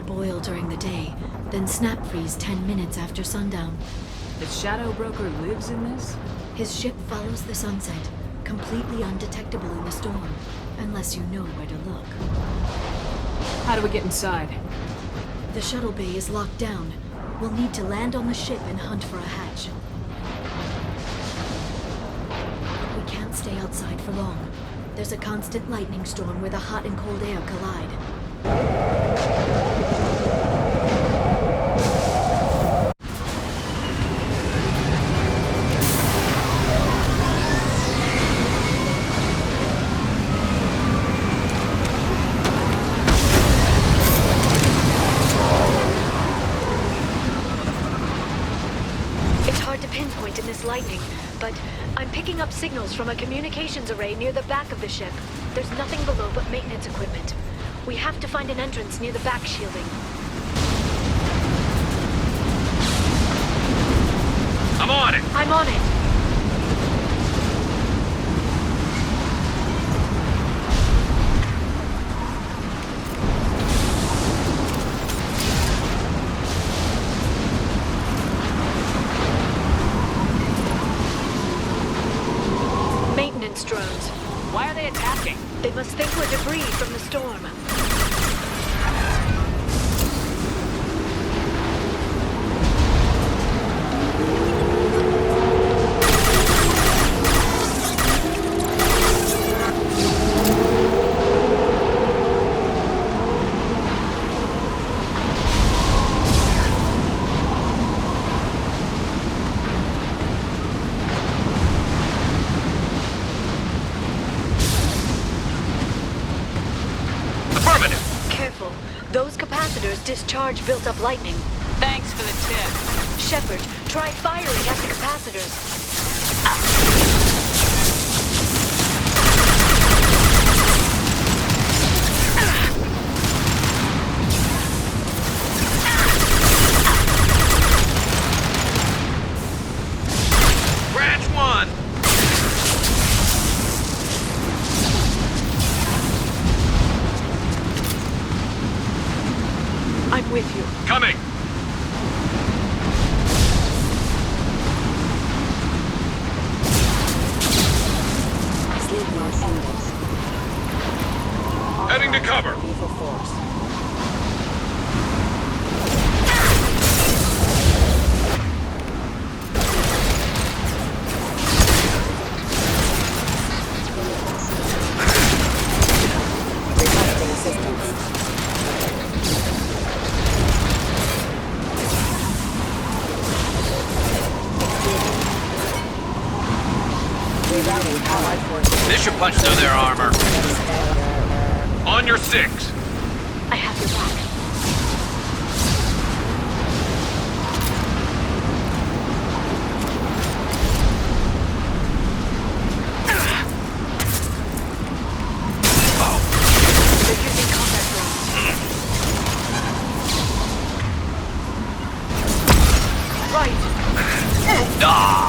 boil during the day, then snap freeze 10 minutes after sundown. The Shadow Broker lives in this? His ship follows the sunset, completely undetectable in the storm, unless you know where to look. How do we get inside? The shuttle bay is locked down. We'll need to land on the ship and hunt for a hatch. We can't stay outside for long. There's a constant lightning storm where the hot and cold air collide. In this lightning, but I'm picking up signals from a communications array near the back of the ship. There's nothing below but maintenance equipment. We have to find an entrance near the back shielding. I'm on it! I'm on it! Drones. Why are they attacking? They must think we're debris from the storm. Those capacitors discharge built-up lightning. Thanks for the tip. Shepard, try firing at the capacitors. Branch one! I'm with you. Coming! Heading to cover! This should punch through their armor. On your six. I have your back. They're using combat drones. Right. Ah!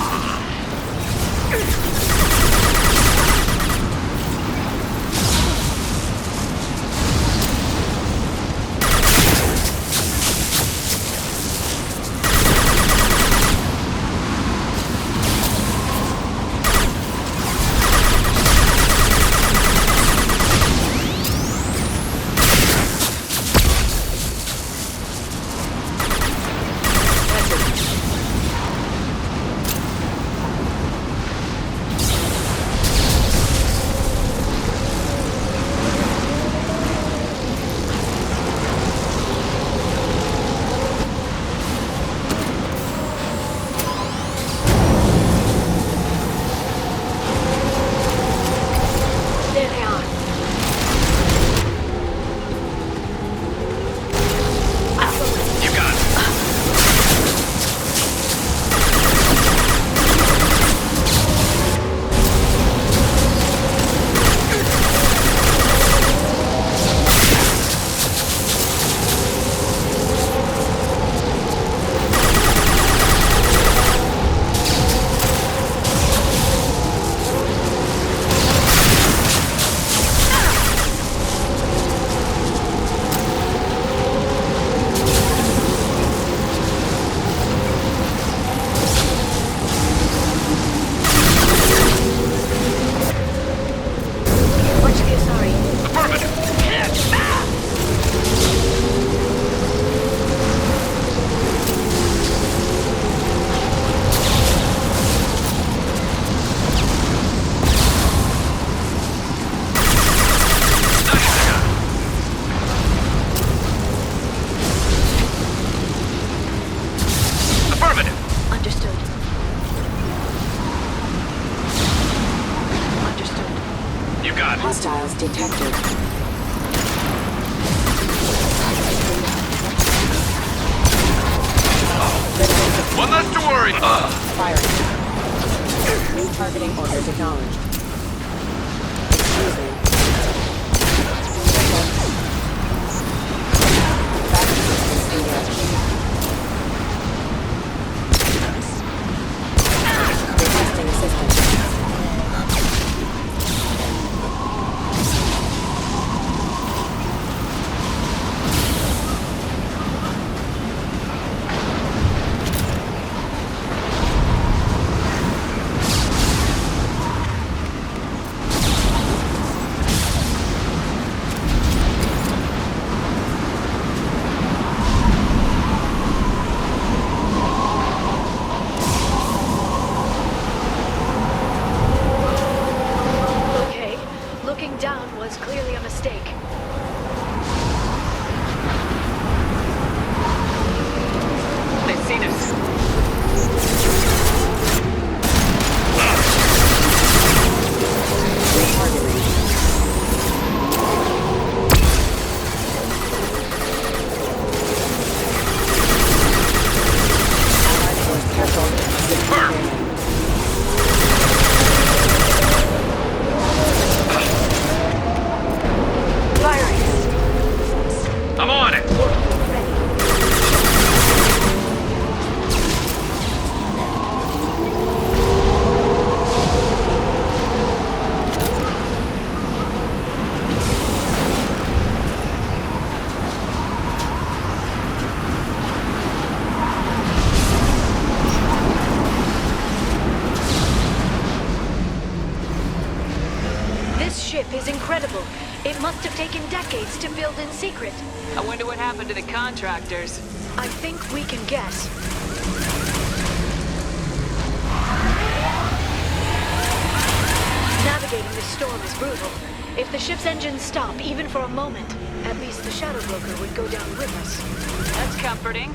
detected. One less to worry. Firing. New targeting orders acknowledged. Excuse me. Back systems engaged. Requesting assistance. Is incredible. It must have taken decades to build in secret. I wonder what happened to the contractors. I think we can guess. Navigating this storm is brutal. If the ship's engines stop, even for a moment, at least the Shadow Broker would go down with us. That's comforting.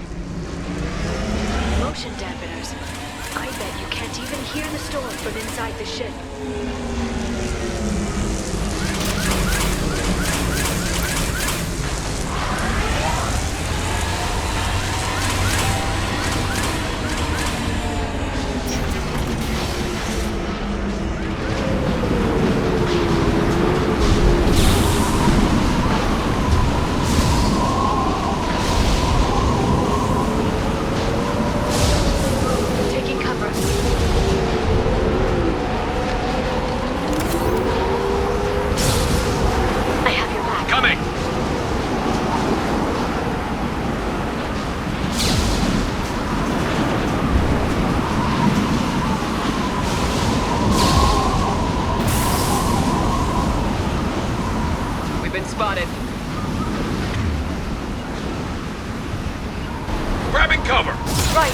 Motion dampeners. I bet you can't even hear the storm from inside the ship. Spotted. Grabbing cover. Right.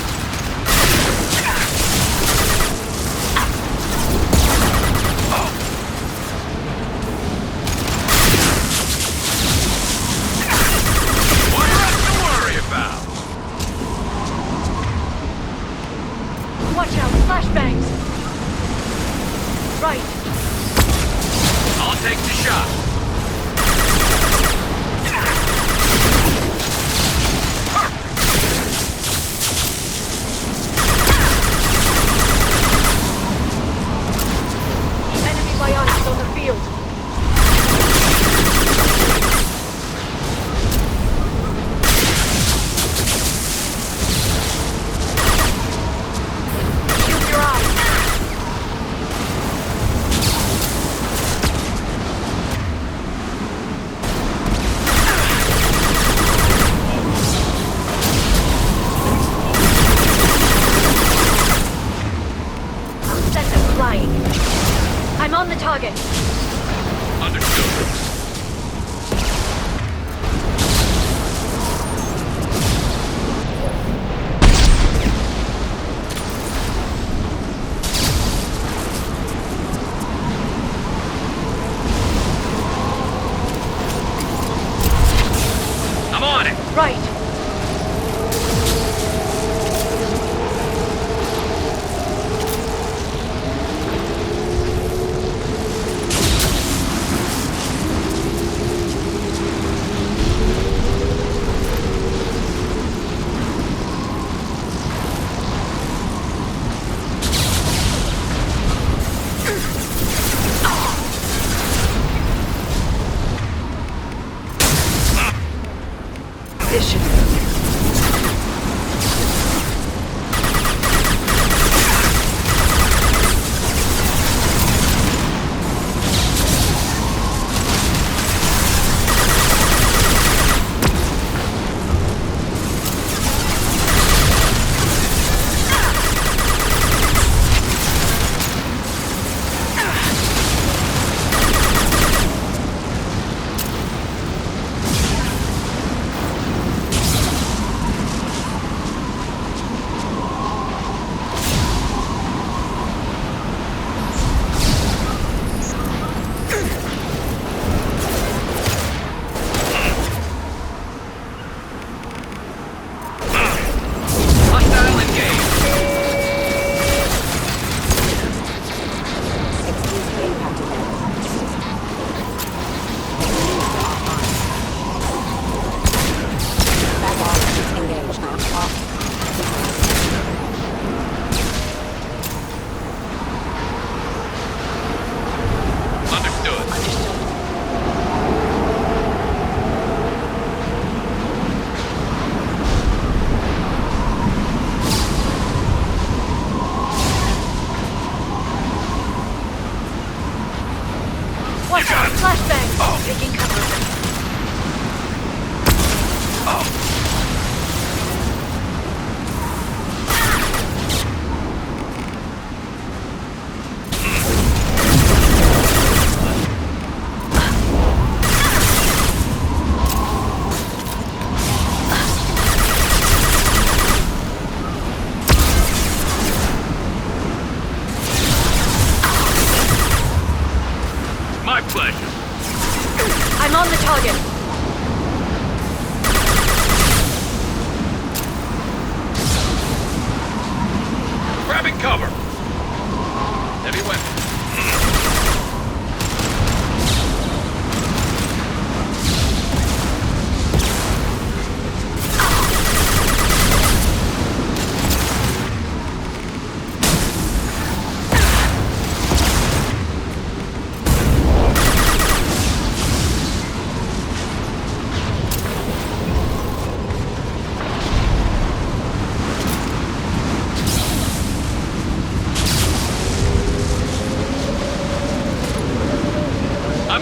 What else to worry about? Watch out, flashbangs. Right. I'll take the shot.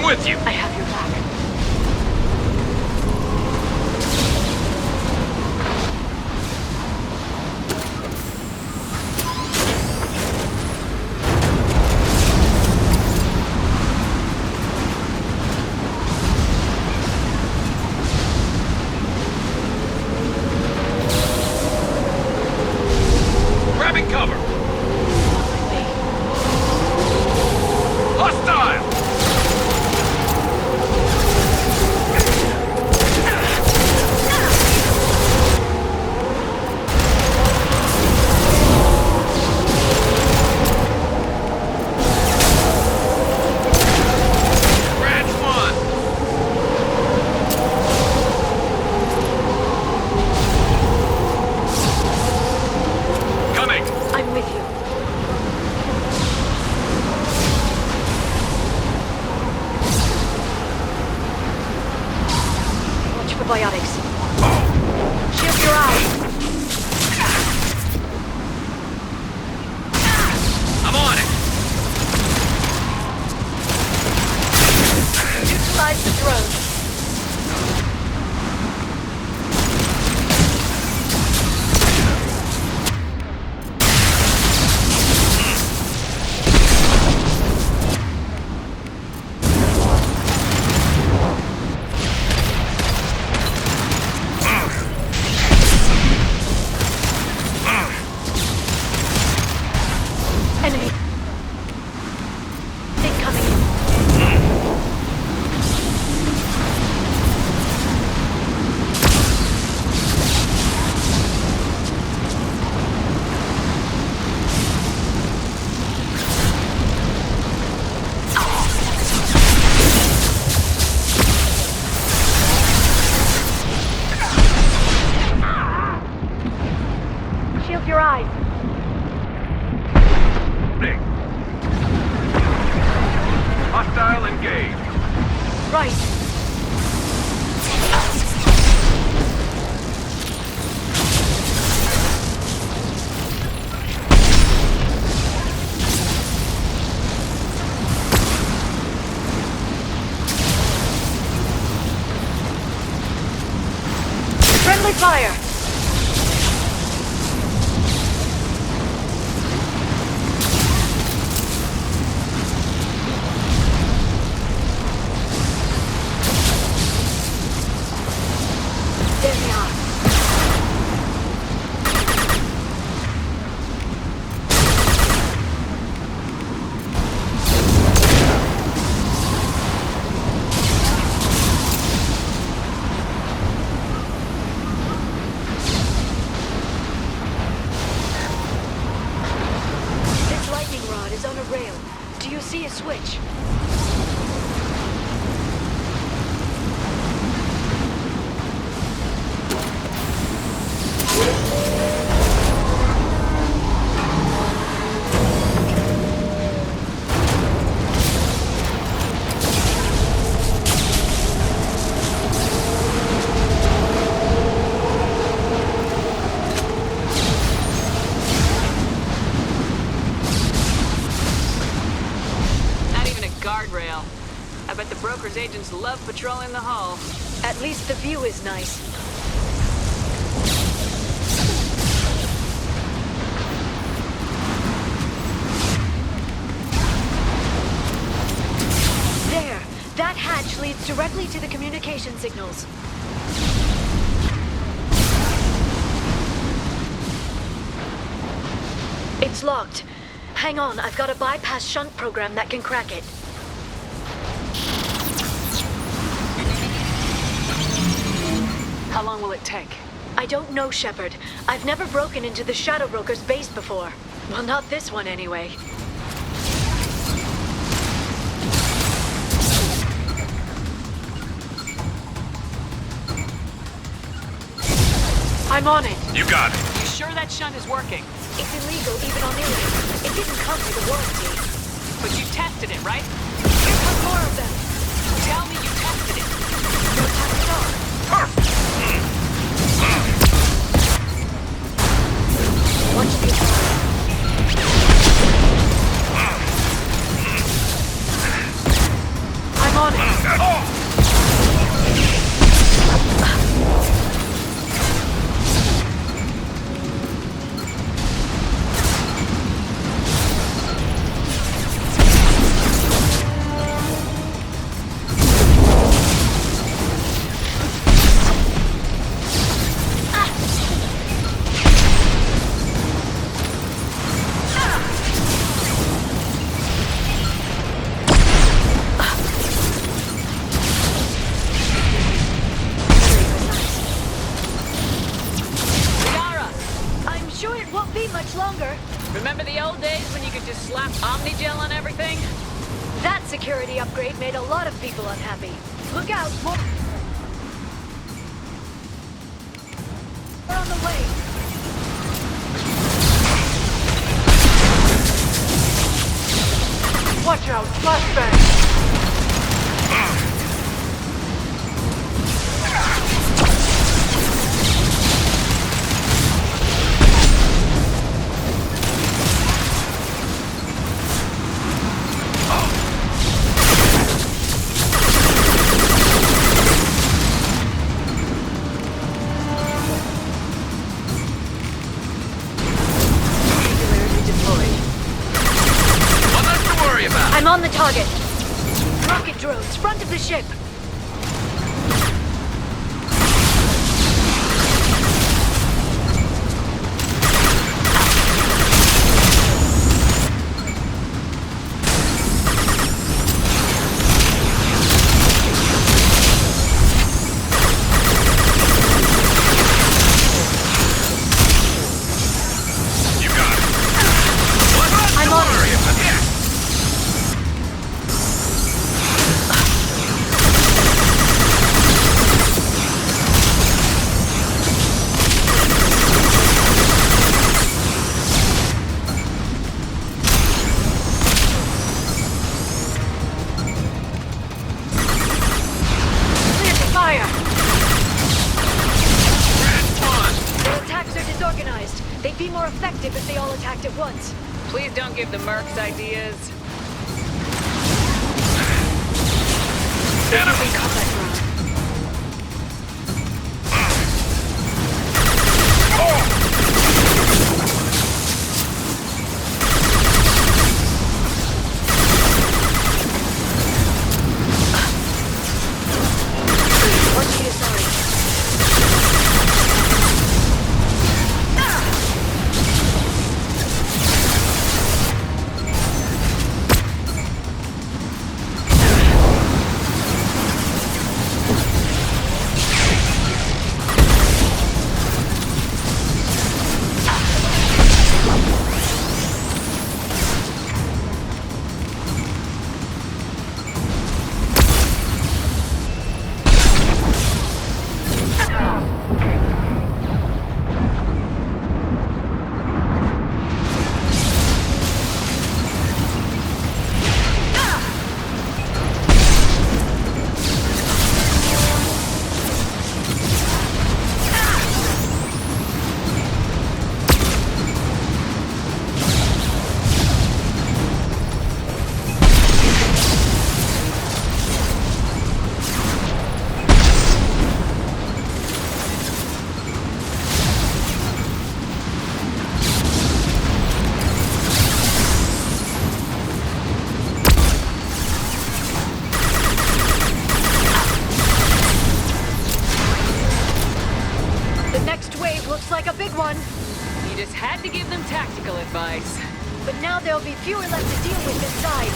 with you. I have your back. Grabbing cover. Hostile. Branch one. Coming. I'm with you. Watch for biotics. Shield your eyes. I'm on it. Utilize the drone. Enemy. Incoming. Shield your eyes. Hostile engaged. Right. see a switch. Guardrail. I bet the broker's agents love patrolling the hull. At least the view is nice. There! That hatch leads directly to the communication signals. It's locked. Hang on, I've got a bypass shunt program that can crack it. How long will it take? I don't know, Shepard. I've never broken into the Shadow Broker's base before. Well, not this one anyway. I'm on it. You got it. You sure that shunt is working? It's illegal even on Ilium. It didn't come with a warranty. But you tested it, right? Here come more of them. Tell me you tested it. No time at all. Perfect. Watch the attack. I'm on it. Oh! Remember the old days when you could just slap Omnigel on everything? That security upgrade made a lot of people unhappy. Look out, more on the way. Watch out, flashbang! I'm on the target. Rocket drones, front of the ship. You got it. I'm on it. They'd be more effective if they all attacked at once. Please don't give the mercs ideas. They're moving combat ground. Watch the aside. Looks like a big one. You just had to give them tactical advice. But now there'll be fewer left to deal with inside.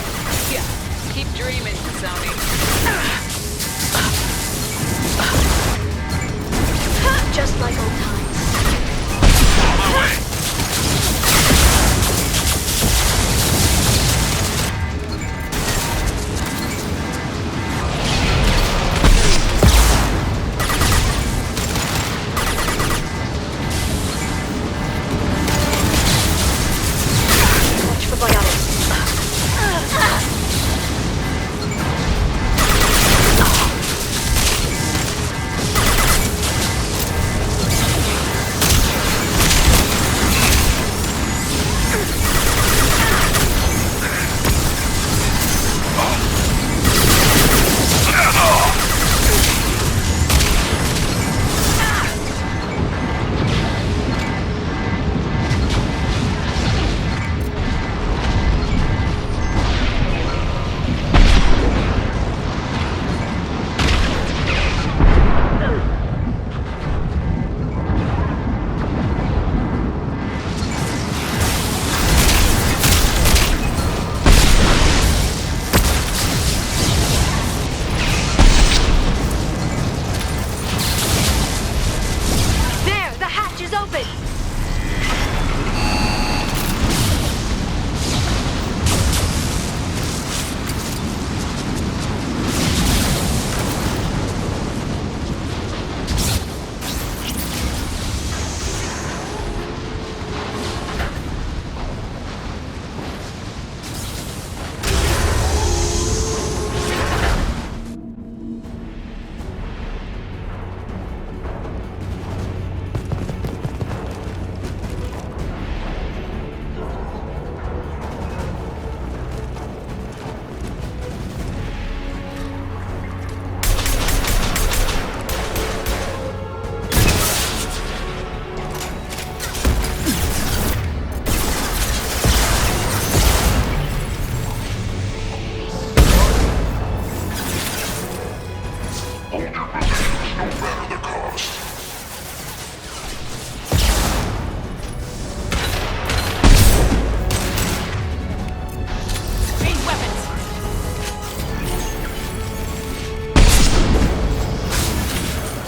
Yeah, keep dreaming, Sony. Just like old times. On my way. Watch for biotics.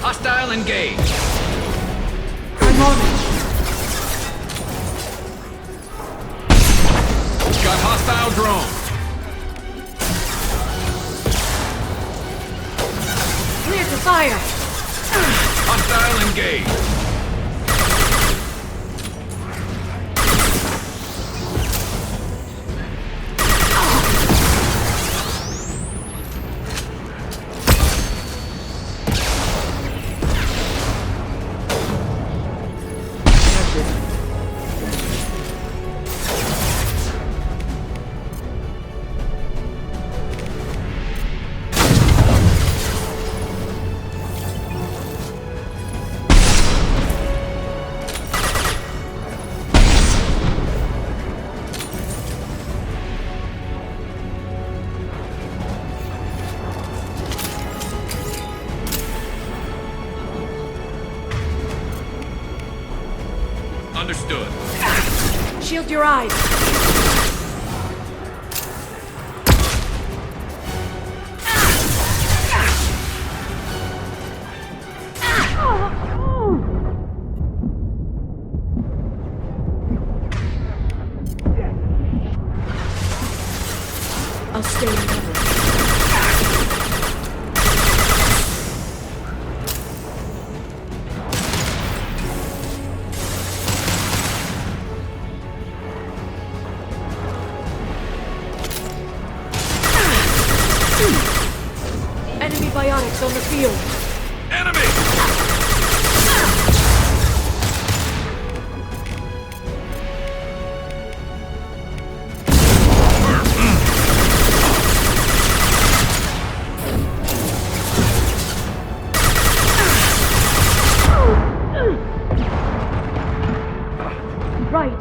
Hostile engage. I'm on it. Got hostile drone. Clear to fire. Hostile engage. Understood. Shield your eyes. I'll stay in cover. Enemy biotics on the field. Enemy! Right.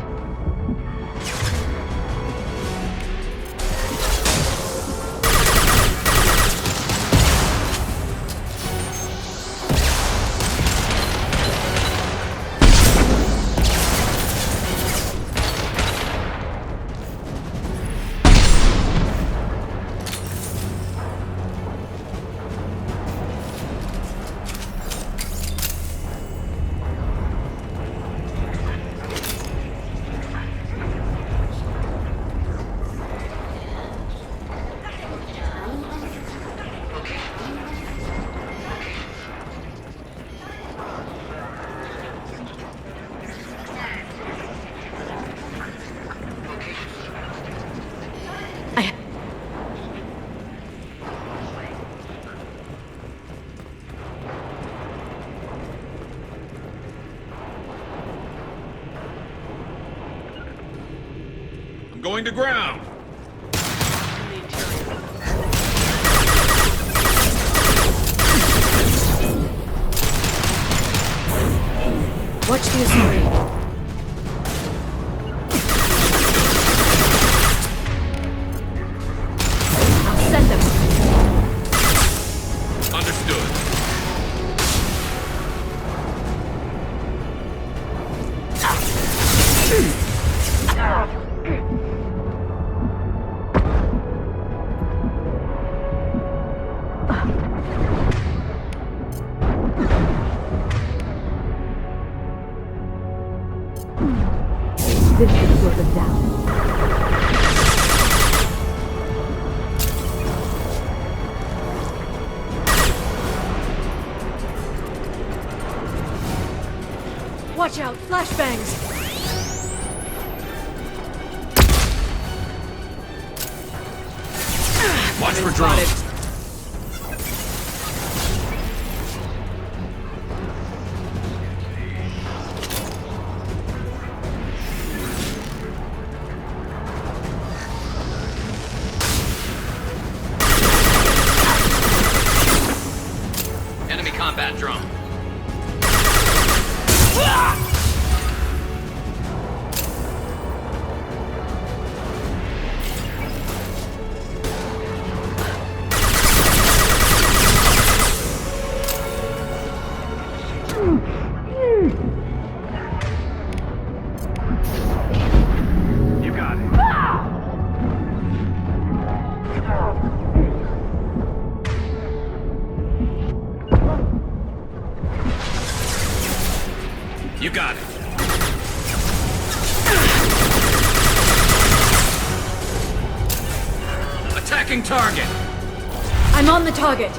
Going to ground. Watch the assault. I'll send them. Understood. This should slow them down. Watch out! Flashbangs! Watch for drones. Enemy combat drone. You got it. You got it. Attacking target. I'm on the target!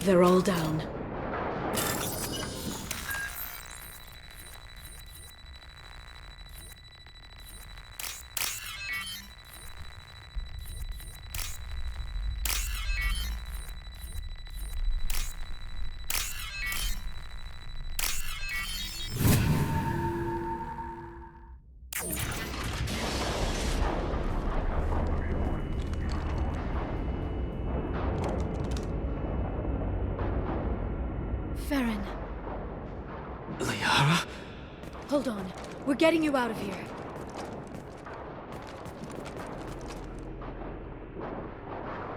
They're all down. Feron. Liara? Hold on. We're getting you out of here.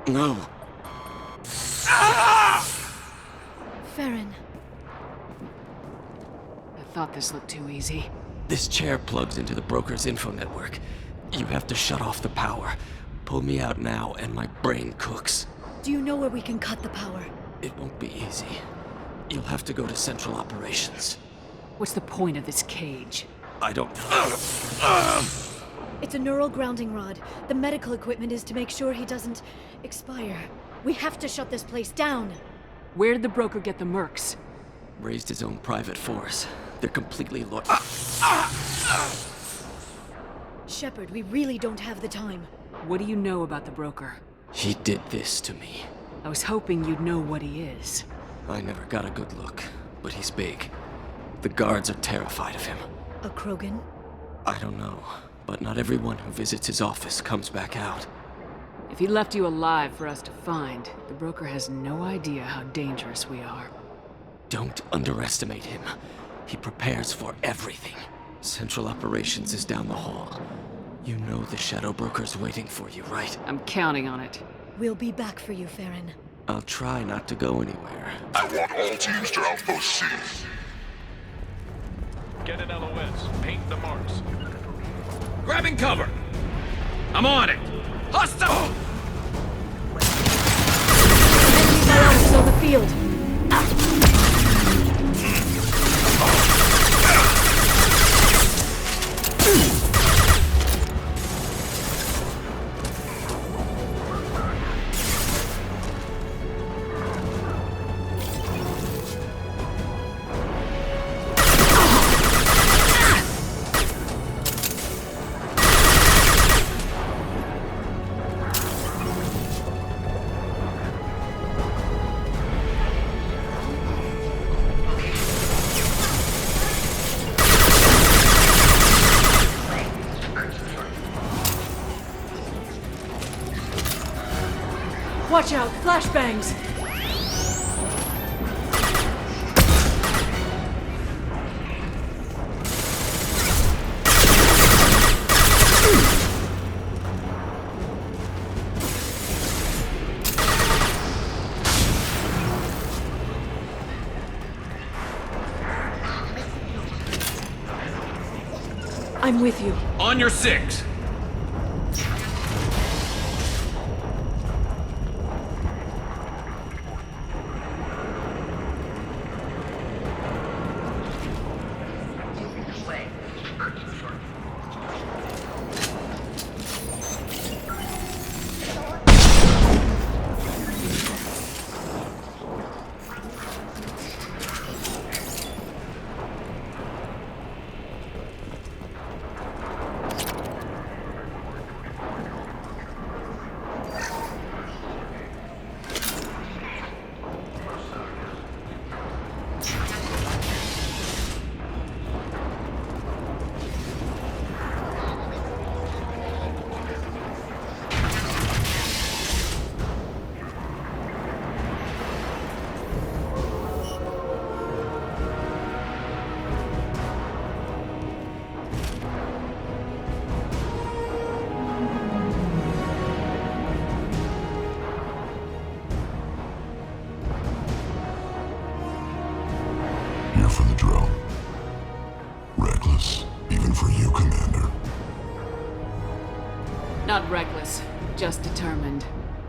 No. Feron. I thought this looked too easy. This chair plugs into the broker's info network. You have to shut off the power. Pull me out now and my brain cooks. Do you know where we can cut the power? It won't be easy. You'll have to go to Central Operations. What's the point of this cage? I don't... It's a neural grounding rod. The medical equipment is to make sure he doesn't expire. We have to shut this place down. Where did the broker get the mercs? Raised his own private force. They're completely Shepard, we really don't have the time. What do you know about the broker? He did this to me. I was hoping you'd know what he is. I never got a good look, but he's big. The guards are terrified of him. A Krogan? I don't know, but not everyone who visits his office comes back out. If he left you alive for us to find, the broker has no idea how dangerous we are. Don't underestimate him. He prepares for everything. Central Operations is down the hall. You know the Shadow Broker's waiting for you, right? I'm counting on it. We'll be back for you, Feron. I'll try not to go anywhere. I want all teams to Outpost C. Get an LOS. Paint the marks. Grabbing cover. I'm on it. Hostile! Enemy bionics on the field. Watch out! Flashbangs! I'm with you. On your 6. Here for the drill. Reckless, even for you, Commander. Not reckless, just determined.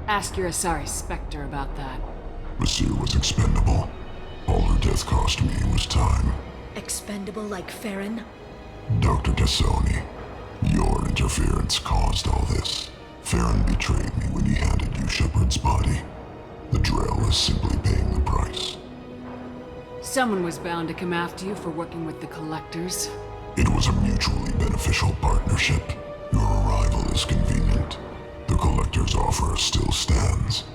Ask your Asari Spectre about that. Vasir was expendable. All her death cost me was time. Expendable like Feron? Dr. Tassoni, your interference caused all this. Feron betrayed me when he handed you Shepard's body. The Drell is simply paying the price. Someone was bound to come after you for working with the Collectors. It was a mutually beneficial partnership. Your arrival is convenient. The Collector's offer still stands.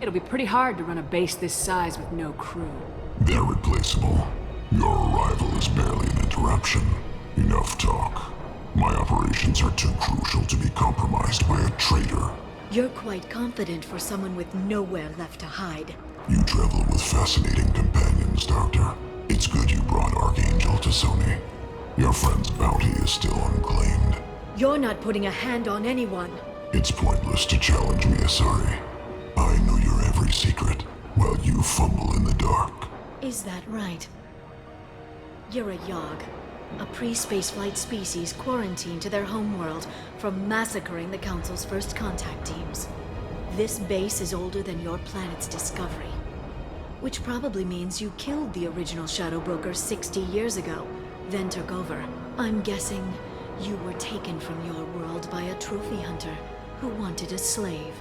It'll be pretty hard to run a base this size with no crew. They're replaceable. Your arrival is barely an interruption. Enough talk. My operations are too crucial to be compromised by a traitor. You're quite confident for someone with nowhere left to hide. You travel with fascinating companions, Doctor. It's good you brought Archangel to Sony. Your friend's bounty is still unclaimed. You're not putting a hand on anyone. It's pointless to challenge me, Asari. I know your every secret, while you fumble in the dark. Is that right? You're a Yogg, a pre-spaceflight species quarantined to their homeworld from massacring the Council's first contact teams. This base is older than your planet's discovery. Which probably means you killed the original Shadow Broker 60 years ago, then took over. I'm guessing you were taken from your world by a trophy hunter who wanted a slave.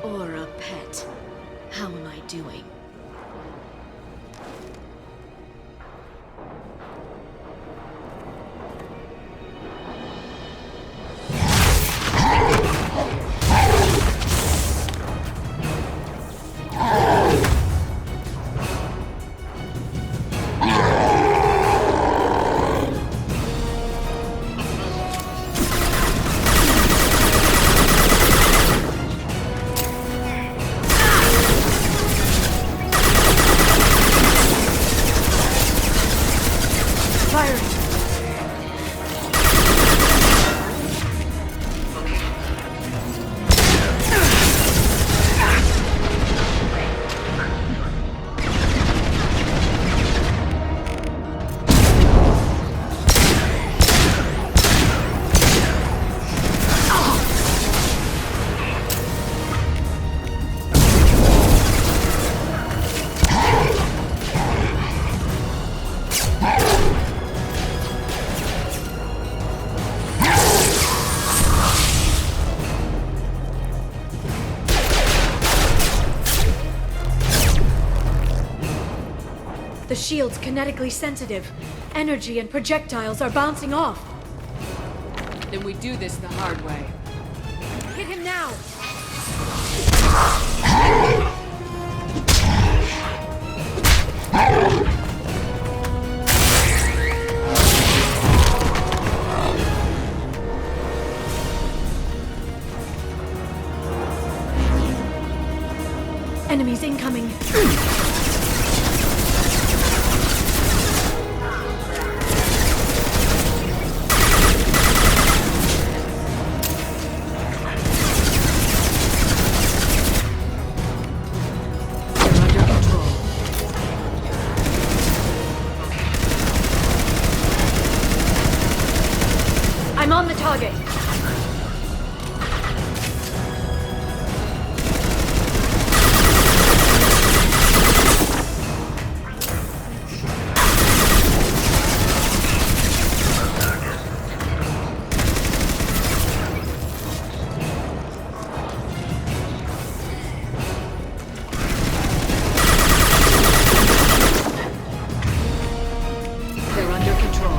Or a pet. How am I doing? The shield's kinetically sensitive. Energy and projectiles are bouncing off. Then we do this the hard way. Hit him now! Enemies incoming. They're under control. I'm on the target. They're under control.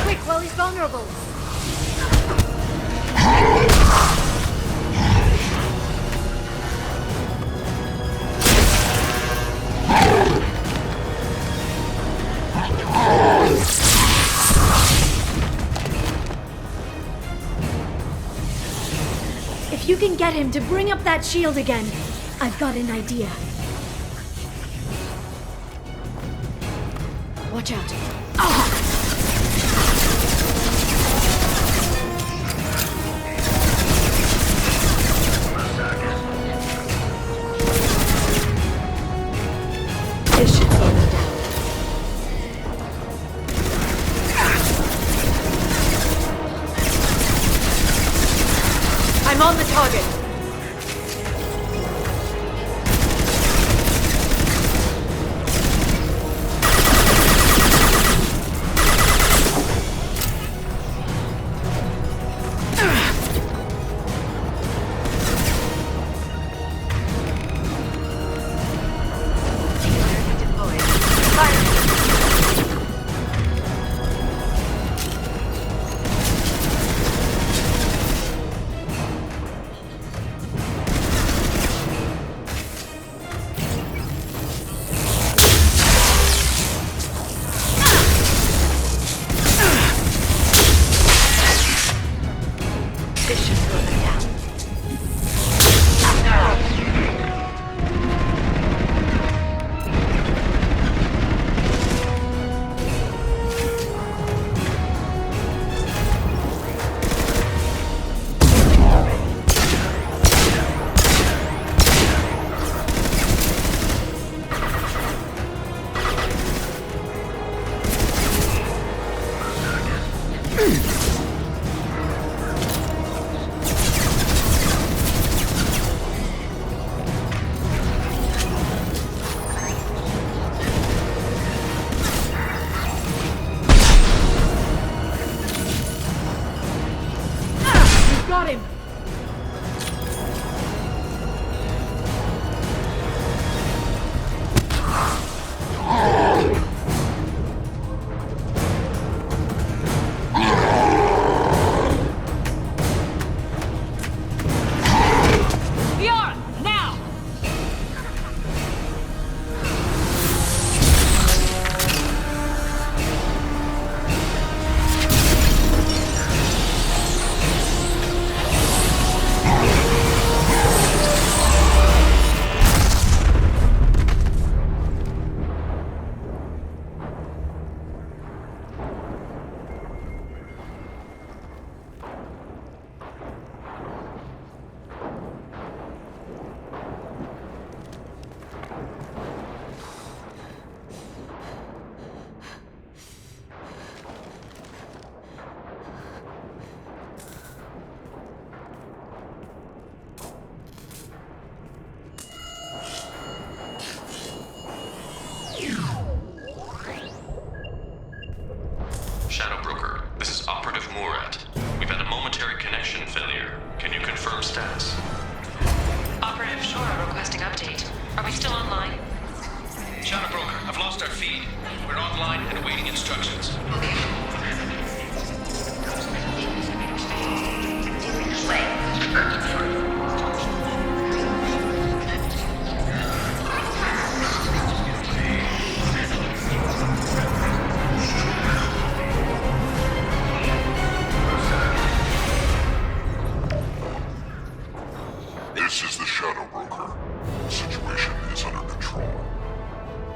Quick, while he's vulnerable. If you can get him to bring up that shield again, I've got an idea. Watch out. This should slow them down. I'm on the target. requesting update. Are we still online? Shadow Broker, I've lost our feed. We're online and awaiting instructions. This is the Shadow Broker. The situation is under control.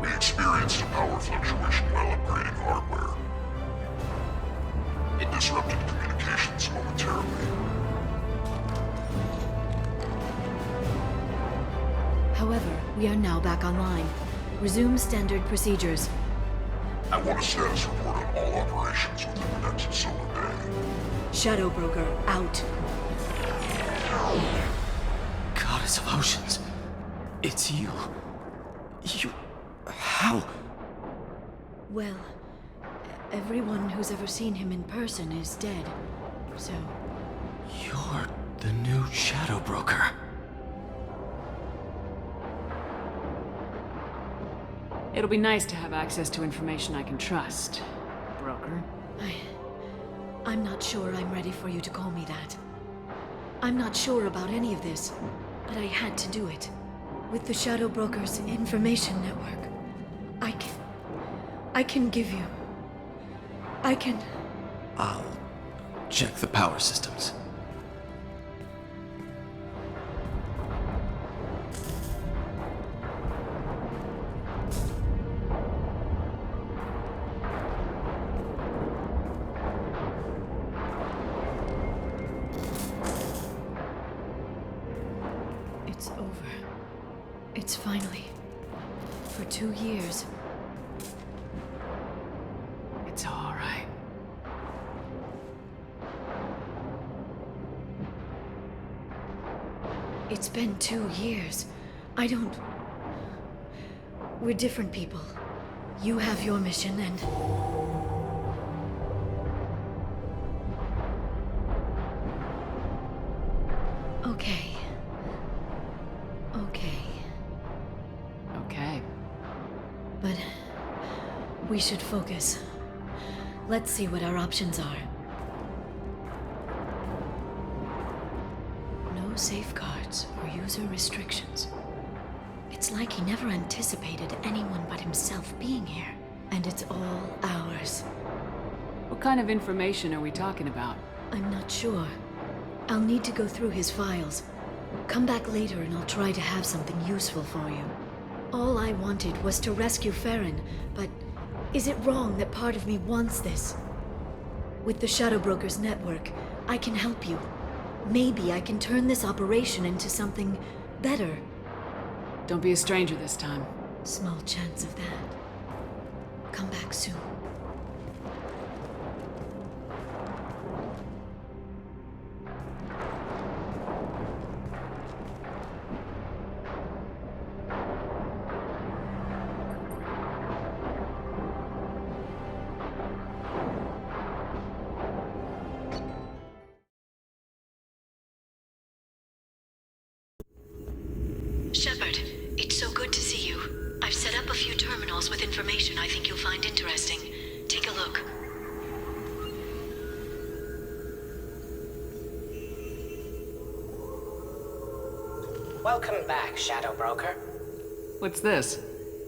We experienced a power fluctuation while upgrading hardware. It disrupted communications momentarily. However, we are now back online. Resume standard procedures. I want a status report on all operations within the next solar day. Shadow Broker out. Goddess of Oceans. It's you. You... How? Well, everyone who's ever seen him in person is dead. So, You're the new Shadow Broker. It'll be nice to have access to information I can trust, broker. I'm not sure I'm ready for you to call me that. I'm not sure about any of this, but I had to do it. With the Shadow Broker's information network, I can give you... I'll check the power systems. It's over. It's finally... For 2 years. It's all right. It's been 2 years. I don't... We're different people. You have your mission and... Okay. Okay. Okay. But... we should focus. Let's see what our options are. No safeguards or user restrictions. It's like he never anticipated anyone but himself being here. And it's all ours. What kind of information are we talking about? I'm not sure. I'll need to go through his files. Come back later and I'll try to have something useful for you. All I wanted was to rescue Feron, but is it wrong that part of me wants this? With the Shadow Broker's network, I can help you. Maybe I can turn this operation into something better. Don't be a stranger this time. Small chance of that. Come back soon. Shepard, it's so good to see you. I've set up a few terminals with information I think you'll find interesting. Take a look. Welcome back, Shadow Broker. What's this?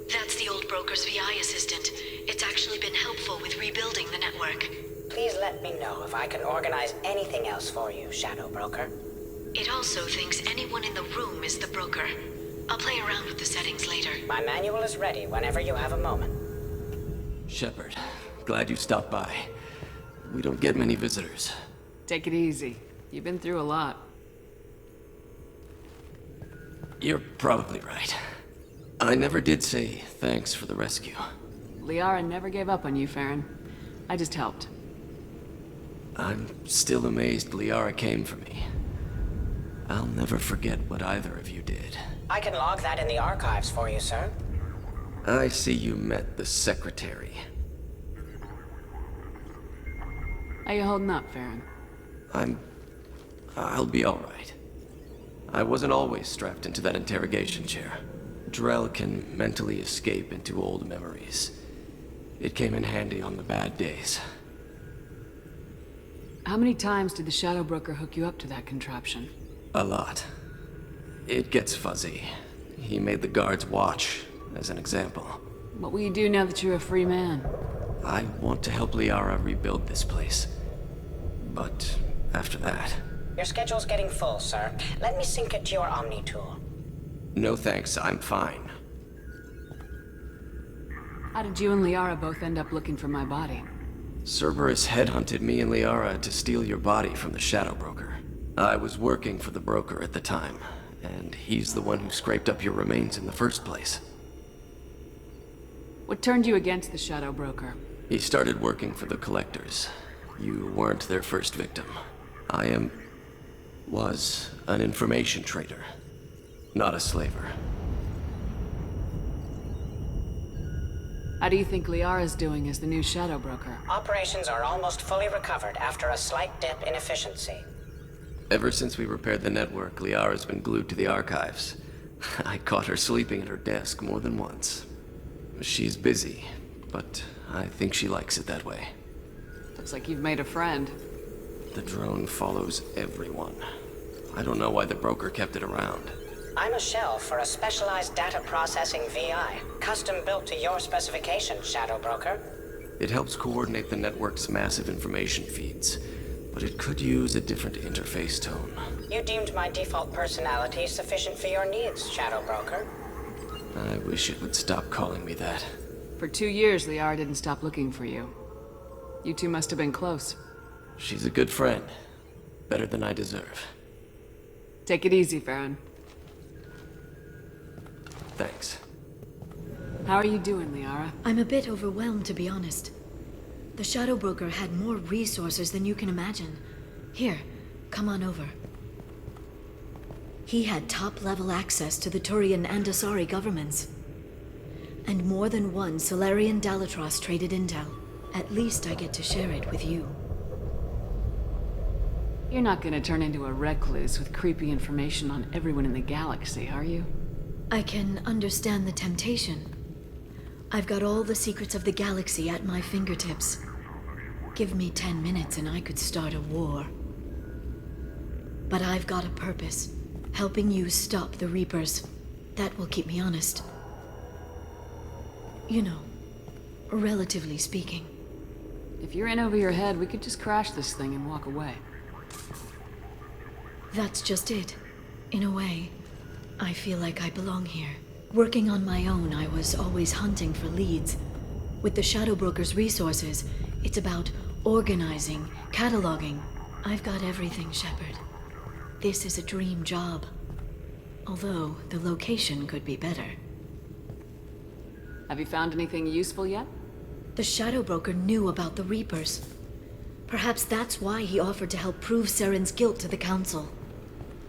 That's the old broker's VI assistant. It's actually been helpful with rebuilding the network. Please let me know if I can organize anything else for you, Shadow Broker. It also thinks anyone in the room is the broker. I'll play around with the settings later. My manual is ready whenever you have a moment. Shepard, glad you stopped by. We don't get many visitors. Take it easy. You've been through a lot. You're probably right. I never did say thanks for the rescue. Liara never gave up on you, Feron. I just helped. I'm still amazed Liara came for me. I'll never forget what either of you did. I can log that in the archives for you, sir. I see you met the secretary. How you holding up, Feron? I'll be all right. I wasn't always strapped into that interrogation chair. Drell can mentally escape into old memories. It came in handy on the bad days. How many times did the Shadow Broker hook you up to that contraption? A lot. It gets fuzzy. He made the guards watch, as an example. What will you do now that you're a free man? I want to help Liara rebuild this place. But after that... Your schedule's getting full, sir. Let me sync it to your Omni tool. No thanks, I'm fine. How did you and Liara both end up looking for my body? Cerberus headhunted me and Liara to steal your body from the Shadow Broker. I was working for the broker at the time, and he's the one who scraped up your remains in the first place. What turned you against the Shadow Broker? He started working for the Collectors. You weren't their first victim. Was an information trader, not a slaver. How do you think Liara's doing as the new Shadow Broker? Operations are almost fully recovered after a slight dip in efficiency. Ever since we repaired the network, Liara's been glued to the archives. I caught her sleeping at her desk more than once. She's busy, but I think she likes it that way. Looks like you've made a friend. The drone follows everyone. I don't know why the broker kept it around. I'm a shell for a specialized data processing VI, custom built to your specifications, Shadow Broker. It helps coordinate the network's massive information feeds, but it could use a different interface tone. You deemed my default personality sufficient for your needs, Shadow Broker. I wish it would stop calling me that. For 2 years, Liara didn't stop looking for you. You two must have been close. She's a good friend. Better than I deserve. Take it easy, Feron. Thanks. How are you doing, Liara? I'm a bit overwhelmed, to be honest. The Shadow Broker had more resources than you can imagine. Here, come on over. He had top-level access to the Turian and Asari governments. And more than one Solarian Dalatros traded intel. At least I get to share it with you. You're not gonna turn into a recluse with creepy information on everyone in the galaxy, are you? I can understand the temptation. I've got all the secrets of the galaxy at my fingertips. Give me 10 minutes and I could start a war. But I've got a purpose. Helping you stop the Reapers. That will keep me honest. You know, relatively speaking. If you're in over your head, we could just crash this thing and walk away. That's just it. In a way, I feel like I belong here. Working on my own, I was always hunting for leads. With the Shadow Broker's resources, it's about organizing, cataloging. I've got everything, Shepard. This is a dream job. Although, the location could be better. Have you found anything useful yet? The Shadow Broker knew about the Reapers. Perhaps that's why he offered to help prove Saren's guilt to the Council.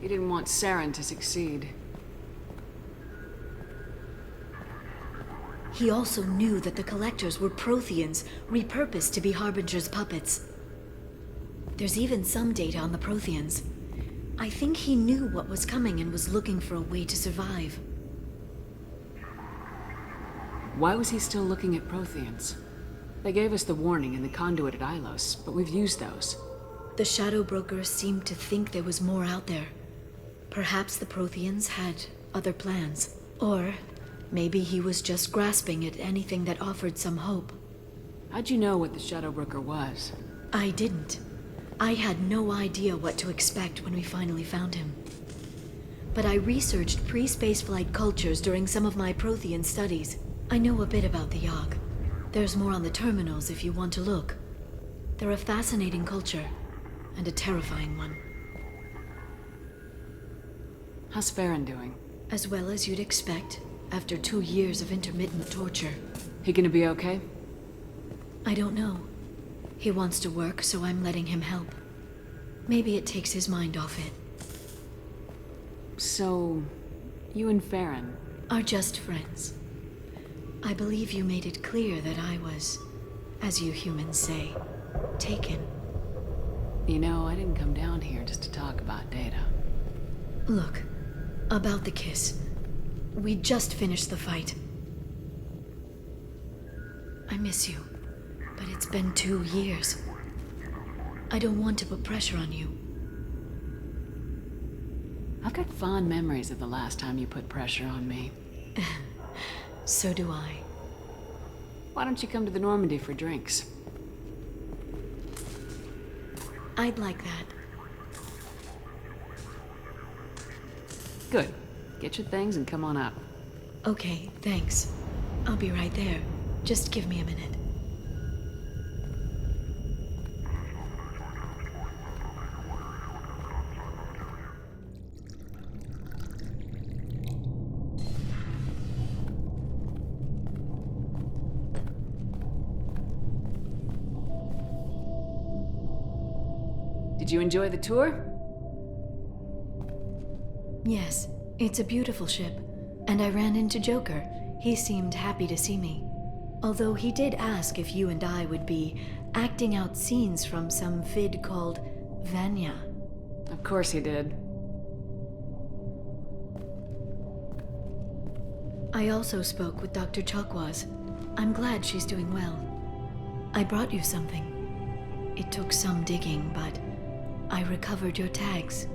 He didn't want Saren to succeed. He also knew that the Collectors were Protheans, repurposed to be Harbinger's puppets. There's even some data on the Protheans. I think he knew what was coming and was looking for a way to survive. Why was he still looking at Protheans? They gave us the warning in the conduit at Ilos, but we've used those. The Shadow Broker seemed to think there was more out there. Perhaps the Protheans had other plans. Or maybe he was just grasping at anything that offered some hope. How'd you know what the Shadow Broker was? I didn't. I had no idea what to expect when we finally found him. But I researched pre-spaceflight cultures during some of my Prothean studies. I know a bit about the Yogg. There's more on the terminals if you want to look. They're a fascinating culture, and a terrifying one. How's Feron doing? As well as you'd expect, after 2 years of intermittent torture. He gonna be okay? I don't know. He wants to work, so I'm letting him help. Maybe it takes his mind off it. So, you and Feron are just friends. I believe you made it clear that I was, as you humans say, taken. You know, I didn't come down here just to talk about data. Look, About the kiss. We just finished the fight. I miss you, but it's been 2 years. I don't want to put pressure on you. I've got fond memories of the last time you put pressure on me. So do I. Why don't you come to the Normandy for drinks? I'd like that. Good. Get your things and come on up. Okay, thanks. I'll be right there. Just give me a minute. Did you enjoy the tour? Yes, it's a beautiful ship. And I ran into Joker. He seemed happy to see me. Although he did ask if you and I would be acting out scenes from some vid called Vanya. Of course he did. I also spoke with Dr. Chakwas. I'm glad she's doing well. I brought you something. It took some digging, but I recovered your tags.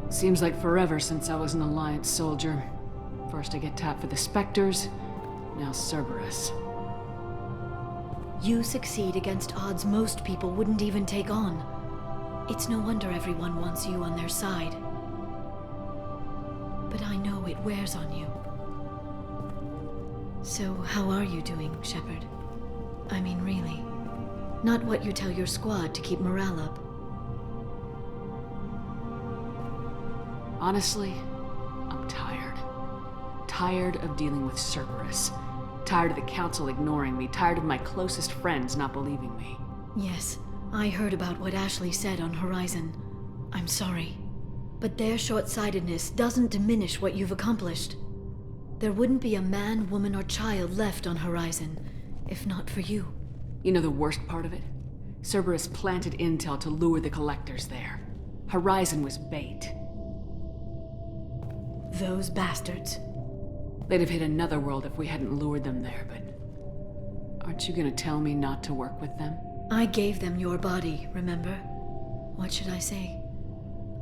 Seems like forever since I was an Alliance soldier. First I get tapped for the Spectres, now Cerberus. You succeed against odds most people wouldn't even take on. It's no wonder everyone wants you on their side. But I know it wears on you. So how are you doing, Shepard? I mean, really. Not what you tell your squad to keep morale up. Honestly, I'm tired. Tired of dealing with Cerberus. Tired of the Council ignoring me. Tired of my closest friends not believing me. Yes, I heard about what Ashley said on Horizon. I'm sorry. But their short-sightedness doesn't diminish what you've accomplished. There wouldn't be a man, woman, or child left on Horizon, if not for you. You know the worst part of it? Cerberus planted intel to lure the Collectors there. Horizon was bait. Those bastards. They'd have hit another world if we hadn't lured them there, but... Aren't you gonna tell me not to work with them? I gave them your body, remember? What should I say?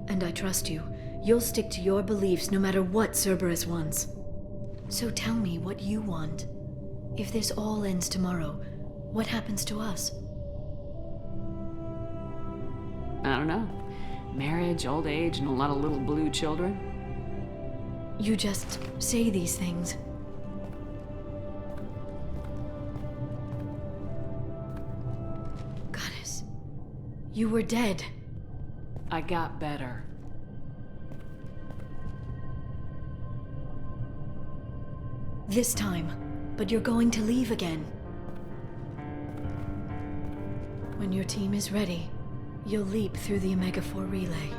And I trust you. You'll stick to your beliefs no matter what Cerberus wants. So tell me what you want. If this all ends tomorrow, what happens to us? I don't know. Marriage, old age, and a lot of little blue children? You just say these things. Goddess, you were dead. I got better. This time, but you're going to leave again. When your team is ready, you'll leap through the Omega-4 relay.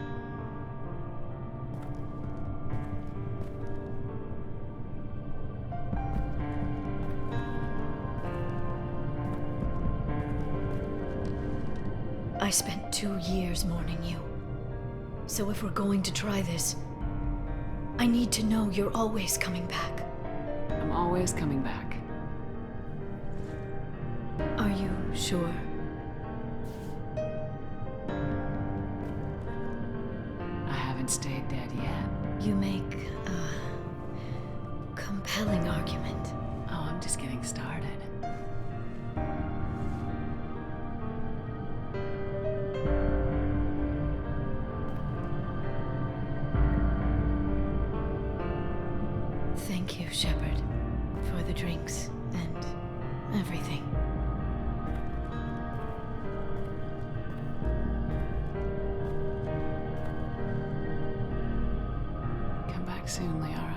I spent 2 years mourning you. So if we're going to try this, I need to know you're always coming back. I'm always coming back. Are you sure? I haven't stayed dead yet. You make a compelling argument. Oh, I'm just getting started. Thank you, Shepard, for the drinks and everything. Come back soon, Liara.